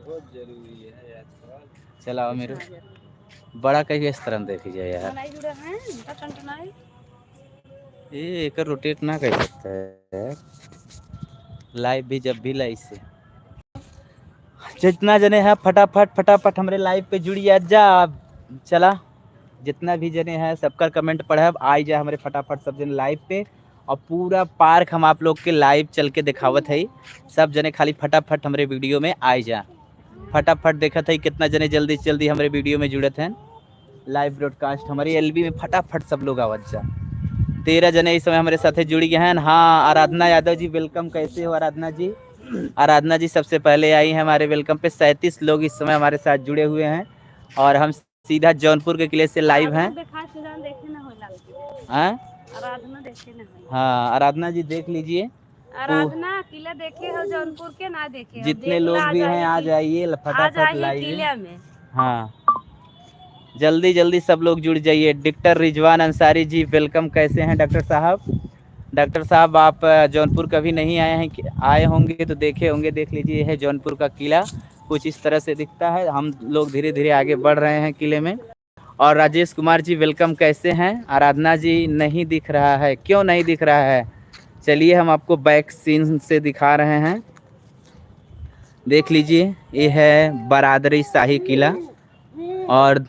बहुत जरूरी है यार। चलाओ मेरे बड़ा कहीं इस तरह देखी जाए यार। ये एक रोटेट ना कर सकता है लाइव भी जब भी लाइव से जितना जने हैं फटाफट फटाफट हमारे लाइव पे जुड़ी जा। चला जितना भी जने हैं सबका कमेंट पढ़े आई जाए हमारे फटाफट सब जने लाइव पे। और पूरा पार्क हम आप लोग के लाइव चल के दिखावत है। सब जने खाली फटाफट हमारे वीडियो में आई जा। फटाफट देखा था कितना जने जल्दी से जल्दी हमारे वीडियो में जुड़े थे। लाइव ब्रॉडकास्ट हमारी एलबी में फटाफट सब लोग आवाज जा। 13 जने इस समय हमारे साथ जुड़ गए हैं। हाँ आराधना यादव जी वेलकम, कैसे हो आराधना जी? आराधना जी सबसे पहले आई है हमारे वेलकम पे। 37 लोग इस समय हमारे साथ जुड़े हुए हैं और हम सीधा जौनपुर के किले से लाइव हैं। हाँ आराधना जी देख लीजिए, आराधना किला देखे हो जौनपुर के ना देखे जितने लोग भी हैं आ जाइए फटाफट लाइव। हाँ जल्दी जल्दी सब लोग जुड़ जाइए। डॉक्टर रिजवान अंसारी जी वेलकम, कैसे हैं डॉक्टर साहब? डॉक्टर साहब आप जौनपुर कभी नहीं आए हैं, आए होंगे तो देखे होंगे। देख लीजिए यह है जौनपुर का किला, कुछ इस तरह से दिखता है। हम लोग धीरे धीरे आगे बढ़ रहे हैं किले में। और राजेश कुमार जी वेलकम, कैसे हैं? आराधना जी नहीं दिख रहा है, क्यों नहीं दिख रहा है? चलिए हम आपको बैक सीन से दिखा रहे हैं, देख लीजिए। ये है बरादरी शाही किला और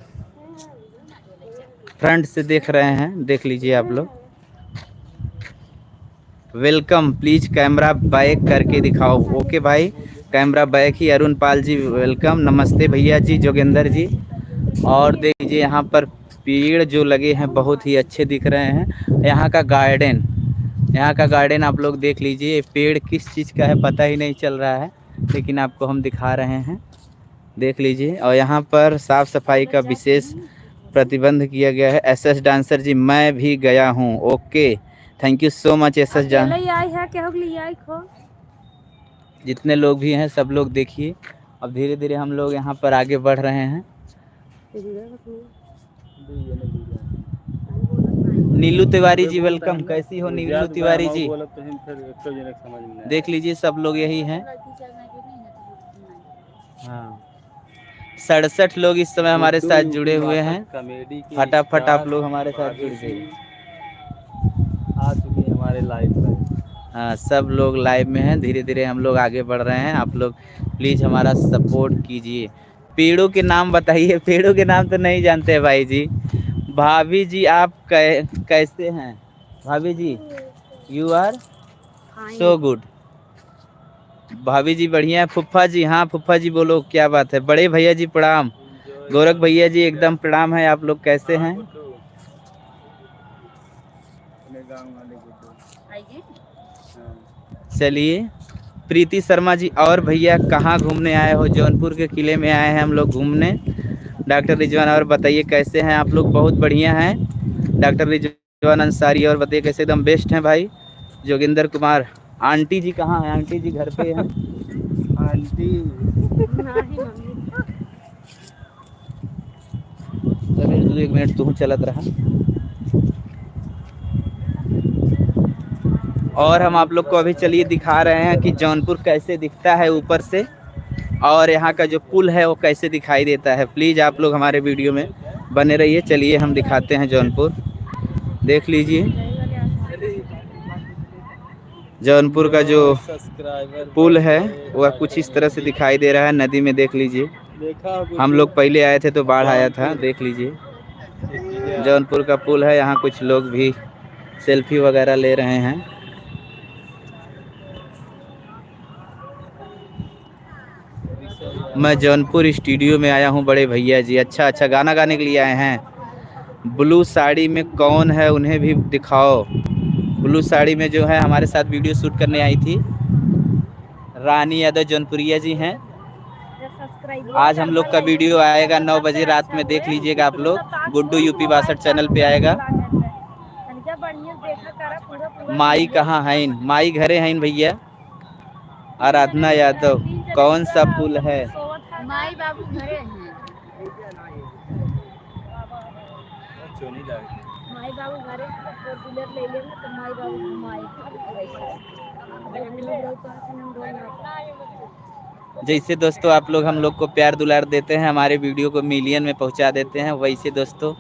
फ्रंट से देख रहे हैं, देख लीजिए आप लोग। वेलकम, प्लीज कैमरा बैक करके दिखाओ। ओके भाई कैमरा बैक ही। अरुण पाल जी वेलकम, नमस्ते भैया जी, जोगेंद्र जी। और देख लीजिए यहाँ पर पेड़ जो लगे हैं बहुत ही अच्छे दिख रहे हैं। यहाँ का गार्डन, यहाँ का गार्डन आप लोग देख लीजिए। पेड़ किस चीज़ का है पता ही नहीं चल रहा है, लेकिन आपको हम दिखा रहे हैं, देख लीजिए। और यहाँ पर साफ सफाई का विशेष प्रतिबंध किया गया है। एसएस डांसर जी मैं भी गया हूँ, okay thank you so much SS dancer. जितने लोग भी हैं सब लोग देखिए। अब धीरे धीरे हम लोग यहाँ पर आगे बढ़ रहे हैं। नीलू तिवारी जी वेलकम, कैसी हो नीलू तिवारी जी? देख लीजिए सब लोग यही हैं। हाँ 67 लोग इस समय हमारे साथ जुड़े हुए हैं। फटाफट आप लोग हमारे साथ जुड़ गए, आ चुके हैं हमारे लाइव में। हाँ सब लोग लाइव में हैं। धीरे धीरे हम लोग आगे बढ़ रहे हैं, आप लोग प्लीज़ हमारा सपोर्ट कीजिए। पेड़ों के नाम बताइए, पेड़ों के नाम तो नहीं जानते हैं भाई जी। भाभी जी आप कैसे हैं भाभी जी? You are so good. भाभी जी बढ़िया है। फुफ्फा जी, हाँ फुफ्फा जी बोलो क्या बात है। बड़े भैया जी प्रणाम, गोरख भैया जी एकदम प्रणाम है। आप लोग कैसे हैं? चलिए प्रीति शर्मा जी और भैया कहाँ घूमने आए हो? जौनपुर के किले में आए हैं हम लोग घूमने। डॉक्टर रिजवान और बताइए कैसे हैं आप लोग? बहुत बढ़िया हैं डॉक्टर रिजवान अंसारी, और बताइए कैसे? एकदम बेस्ट हैं भाई। जोगिंदर कुमार, आंटी जी कहाँ हैं? आंटी जी घर पे हैं? आंटी चलिए 1 मिनट तू चलत रहा। और हम आप लोग को अभी चलिए दिखा रहे हैं कि जौनपुर कैसे दिखता है ऊपर से, और यहाँ का जो पुल है वो कैसे दिखाई देता है। प्लीज़ आप लोग हमारे वीडियो में बने रहिए। चलिए हम दिखाते हैं जौनपुर, देख लीजिए। जौनपुर का जो पुल है वह कुछ इस तरह से दिखाई दे रहा है नदी में, देख लीजिए। हम लोग पहले आए थे तो बाढ़ आया था, देख लीजिए। जौनपुर का पुल है, यहाँ कुछ लोग भी सेल्फी वगैरह ले रहे हैं। मैं जौनपुर स्टूडियो में आया हूँ बड़े भैया जी। अच्छा अच्छा गाना गाने के लिए आए हैं। ब्लू साड़ी में कौन है उन्हें भी दिखाओ। ब्लू साड़ी में जो है हमारे साथ वीडियो शूट करने आई थी रानी यादव जौनपुरिया जी हैं। आज हम लोग का वीडियो आएगा 9 बजे रात में, देख लीजिएगा आप लोग। गुड्डू यूपी 62 चैनल पे आएगा। माई कहाँ है? माई घरे हैं भैया। आराधना यादव कौन सा पुल है? माई बाबू घरे हैं। माई बाबू घरे हैं, तो 4 व्हीलर ले लेंगे तो माई बाबू घुमाए। जैसे दोस्तों आप लोग हम लोग को प्यार दुलार देते हैं, हमारे वीडियो को मिलियन में पहुंचा देते हैं, वैसे दोस्तों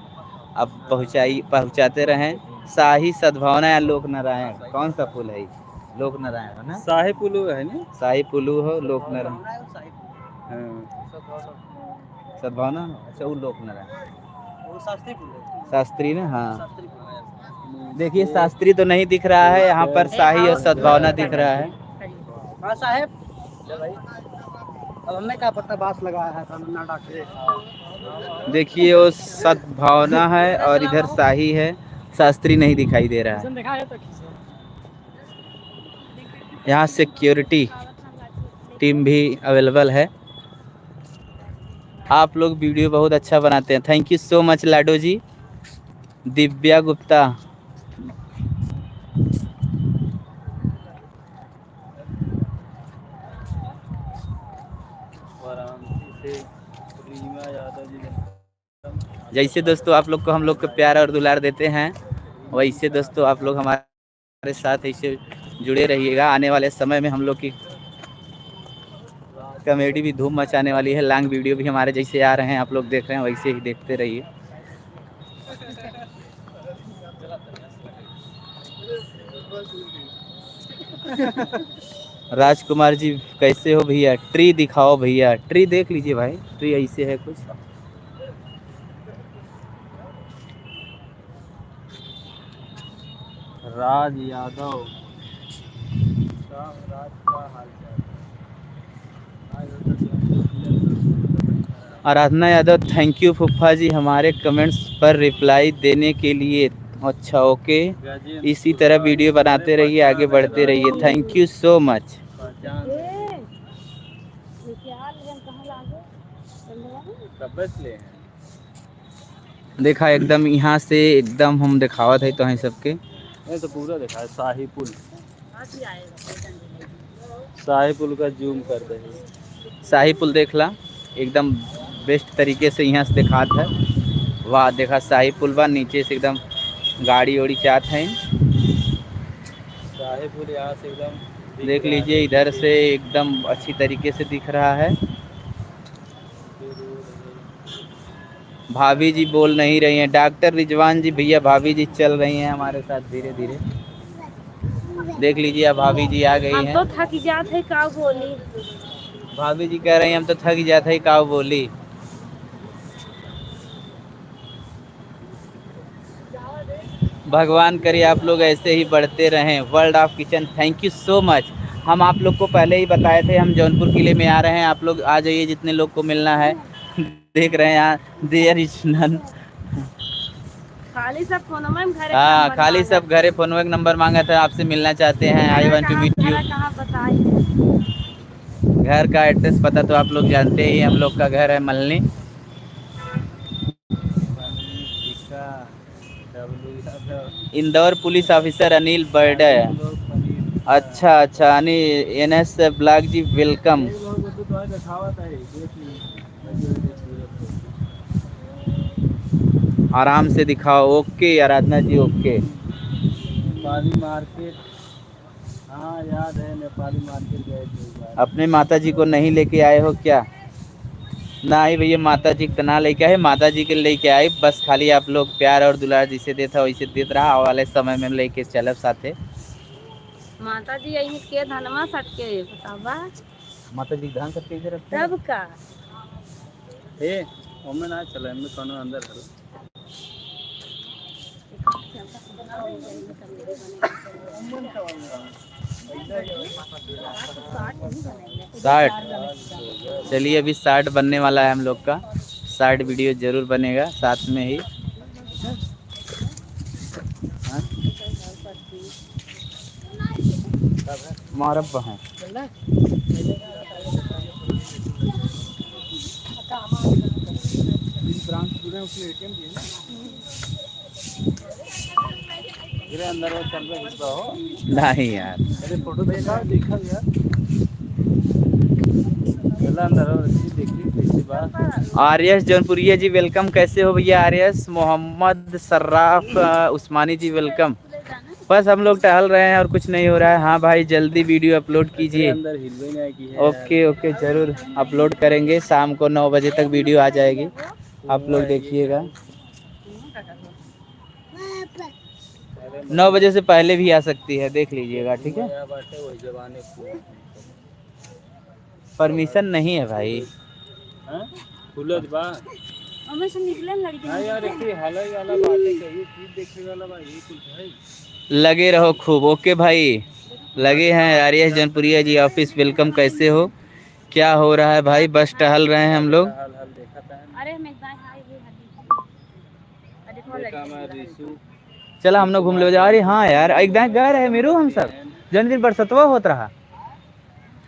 अब पहुंचाते रहें। शाही सद्भावना या लोक नारायण, कौन सा फूल है ये? लोक नारायण है ना? शाही पुलू है ना? शाही पुलू हो, लोक नारायण, हाँ। सद्भावना। अच्छा वो लोक नारायण, वो शास्त्री पुलू है। शास्त्री ना? हाँ देखिए शास्त्री तो नहीं दिख रहा है यहाँ पर, शाही और सद्भावना दिख रहा है। हाँ साहब, अब हमने क्या पत्ता बांस लगाया है तमिलनाडु के। देखिए वो सद्भावना है और इधर शाही है, शास्त्री नहीं दिखाई दे रहा है। यहाँ सिक्योरिटी टीम भी अवेलेबल है। आप लोग वीडियो बहुत अच्छा बनाते हैं, थैंक यू सो मच लाडो जी। दिव्या गुप्ता, जैसे दोस्तों आप लोग को हम लोग को प्यार और दुलार देते हैं, वैसे दोस्तों आप लोग हमारे साथ ऐसे जुड़े रहिएगा। आने वाले समय में हम लोग की कॉमेडी भी धूम मचाने वाली है, लॉन्ग वीडियो भी हमारे जैसे आ रहे हैं, आप लोग देख रहे हैं, वैसे ही देखते रहिए। राजकुमार जी कैसे हो भैया? ट्री दिखाओ भैया, ट्री देख लीजिए भाई, ट्री ऐसे है कुछ। राज यादव, राज का हालचाल। आराधना यादव, थैंक यू फूफा जी हमारे कमेंट्स पर रिप्लाई देने के लिए। अच्छा ओके, इसी तरह वीडियो बनाते रहिए, आगे बढ़ते रहिए, थैंक यू सो मच। देखा एकदम यहाँ से एकदम हम दिखावत है तो हैं सबके, ये तो पूरा देखा है। शाही पुल, शाही पुल का जूम कर दे। शाही पुल देख ला, एकदम बेस्ट तरीके से यहाँ से दिखात है। वाह देखा शाही पुल बा, नीचे से एकदम गाड़ी ओड़ी चाहत है। शाही पुल यहाँ से एकदम देख लीजिए, इधर से एकदम अच्छी तरीके से दिख रहा है। भाभी जी बोल नहीं रही हैं, डॉक्टर रिजवान जी भैया भाभी जी चल रही हैं हमारे साथ धीरे धीरे। देख लीजिए अब भाभी जी आ गई हैं। हम तो थक जाते हैं, का बोली भाभी जी कह रही हैं हम तो थक जाते हैं, का बोली। भगवान करे आप लोग ऐसे ही बढ़ते रहें। World of kitchen, thank you so much. हम आप लोग को पहले ही बताए थे, हम जौनपुर किले में आ रहे हैं, आप लोग आ जाइए जितने लोग को मिलना है। देख रहे हैं यहाँ देयर इज नन, खाली सब फोन में घरे। हाँ खाली सब घरे फोन में नंबर मांगा था, आपसे मिलना चाहते हैं। I want to meet you. घर का एड्रेस पता तो आप लोग जानते ही, हम लोग का घर है मलनी। Indore police officer Anil Barde. अच्छा अच्छा अनिल NS ब्लॉग जी वेलकम। आराम से दिखाओ। Okay Aradhana ji okay. Nepali market, हाँ याद है, नेपाली मार्केट गए थे। अपने माता जी को नहीं लेके आए हो क्या? नहीं भैया माता जी का ना लेके आए, माता जी के लेके आए, बस खाली आप लोग प्यार और दुलार जिसे देता वैसे देते रहा। आने वाले समय में लेके चलब साथे। माता जी यही के धनमा सटके बतावा, माता जी धान सबके इधर रखते तब का ए ओमे ना चले, मैं कोनो अंदर हूँ। शार्ट, चलिए अभी शार्ट बनने वाला है हम लोग का, शार्ट वीडियो जरूर बनेगा साथ में ही। मारब है अंदर वो चल रहा हो नहीं यार, अरे फोटो देखा यार, अंदर हो देखिए कैसी बात। आर्यस जौनपुरिया जी वेलकम, कैसे हो भैया? आर्यस मोहम्मद सर्राफ उस्मानी जी वेलकम। बस हम लोग टहल रहे हैं और कुछ नहीं हो रहा है। हाँ भाई जल्दी वीडियो अपलोड कीजिए। अंदर हिलवे नहीं की है। ओके ओके ज़रूर अपलोड करेंगे, शाम को 9 बजे तक वीडियो आ जाएगी, आप लोग देखिएगा। 9 बजे से पहले भी आ सकती है, देख लीजिएगा, ठीक है। परमिशन नहीं है भाई। खुलत बा हमें से निकले लड़के। हां यार एक हालय वाला बात है, कहिए चीज देखे वाला भाई ये कुछ है। लगे रहो खूब। ओके भाई लगे हैं। आर्यस जनपुरिया जी ऑफिस वेलकम, कैसे हो, क्या हो रहा है भाई? बस टहल रहे हैं हम लोग। अरे मैं हाय ये चला हम लोग घूम ले। अरे हाँ यार एकदम गए रहे मेरू हम सब जन्मदिन बरसतवा होत रहा।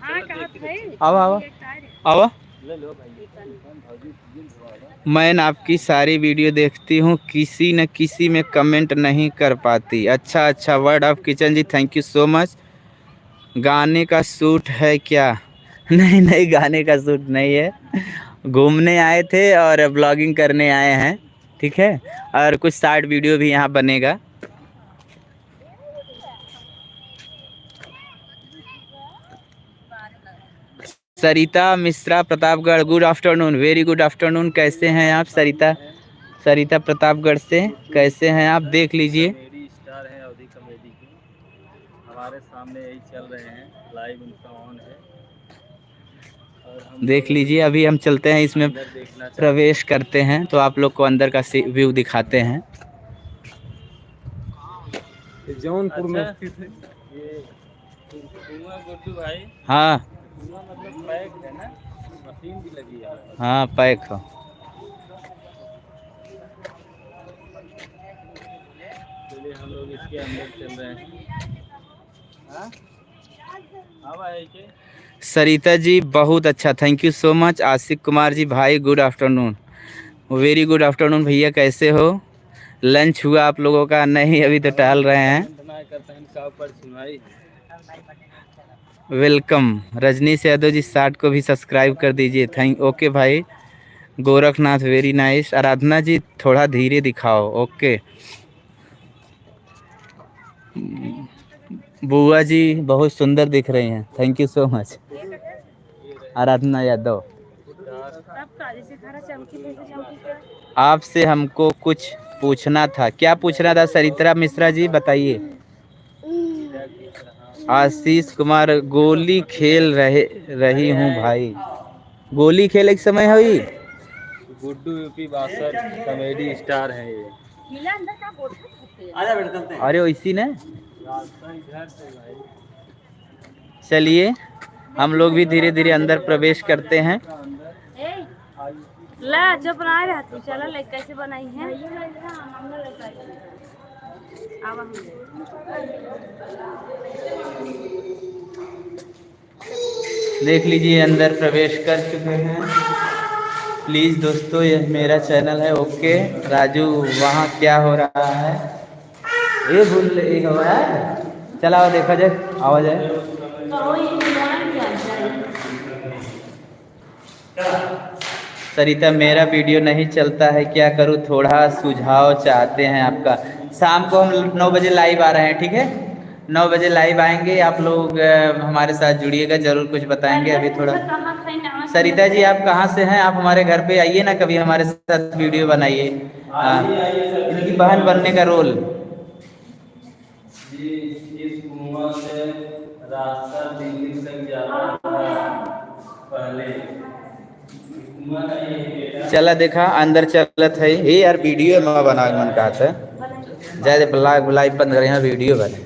हां कहां थे? आओ आओ आओ। मैं आपकी सारी वीडियो देखती हूँ, किसी न किसी में कमेंट नहीं कर पाती। अच्छा अच्छा, word of kitchen ji thank you so much. गाने का शूट है क्या? नहीं नहीं गाने का शूट नहीं है, घूमने आए थे और ब्लॉगिंग करने आए हैं, ठीक है। और कुछ शॉर्ट वीडियो भी यहाँ बनेगा। Sarita Mishra Pratapgarh, good afternoon, very good afternoon. कैसे हैं आप सरिता? सरिता प्रतापगढ़ से कैसे हैं आप? देख लीजिए कॉमेडी स्टार हैं अवधि कॉमेडी के, हमारे सामने यही चल रहे हैं, लाइव उनका ऑन है और हम देख लीजिए। अभी हम चलते हैं, इसमें प्रवेश करते हैं तो आप लोग को अंदर का व्यू दिखाते हैं। जौनपुर में स्थित है ये कुआं गुड्डू भाई। हाँ कुआं मतलब पैक है ना, मशीन भी लगी है। हाँ पैक हो। चलिए हम लोग इसके अंदर चल रहे हैं। हाँ हाँ भाई के सरिता जी बहुत अच्छा, थैंक यू सो मच। आशिक कुमार जी भाई good afternoon, very good afternoon भैया, कैसे हो? लंच हुआ आप लोगों का? नहीं अभी तो टहल रहे हैं। वेलकम। रजनीश यादव जी 60 को भी सब्सक्राइब कर दीजिए, थैंक। ओके भाई गोरखनाथ वेरी नाइस। आराधना जी थोड़ा धीरे दिखाओ। ओके बुआ जी बहुत सुंदर दिख रही हैं, थैंक यू सो मच। आराधना यादव आपसे हमको कुछ पूछना था। क्या पूछना था सरिता मिश्रा जी बताइए? आशीष कुमार गोली खेल रही हूँ भाई। गोली खेल एक समय हुई। गुड्डू यूपी 62 कॉमेडी स्टार है ये। अरे वैसी ने चलिए हम लोग भी धीरे धीरे अंदर प्रवेश करते हैं। ला जो बना रहा तू चला ले कैसे बनाई है? देख लीजिए अंदर प्रवेश कर चुके हैं। प्लीज़ दोस्तों यह मेरा चैनल है। ओके राजू वहाँ क्या हो रहा है? ये भूल एक हो रहा है, चला आओ देखा जाए, आवाज है। सरिता मेरा वीडियो नहीं चलता है, क्या करूँ? थोड़ा सुझाव चाहते हैं आपका। शाम को हम 9 बजे लाइव आ रहे हैं, ठीक है। 9 बजे लाइव आएंगे, आप लोग हमारे साथ जुड़िएगा, ज़रूर कुछ बताएंगे। अभी थोड़ा सरिता जी आप कहाँ से हैं? आप हमारे घर पे आइए ना, कभी हमारे साथ वीडियो बनाइए। इनकी बहन बनने का रोल। रास्ता दिल्ली तक जाता पहले चला देखा अंदर चलत है ये यार, वीडियो में बना मन कहा था, ज्यादा ब्लॉग लाइव बंद कर, यहाँ वीडियो बने।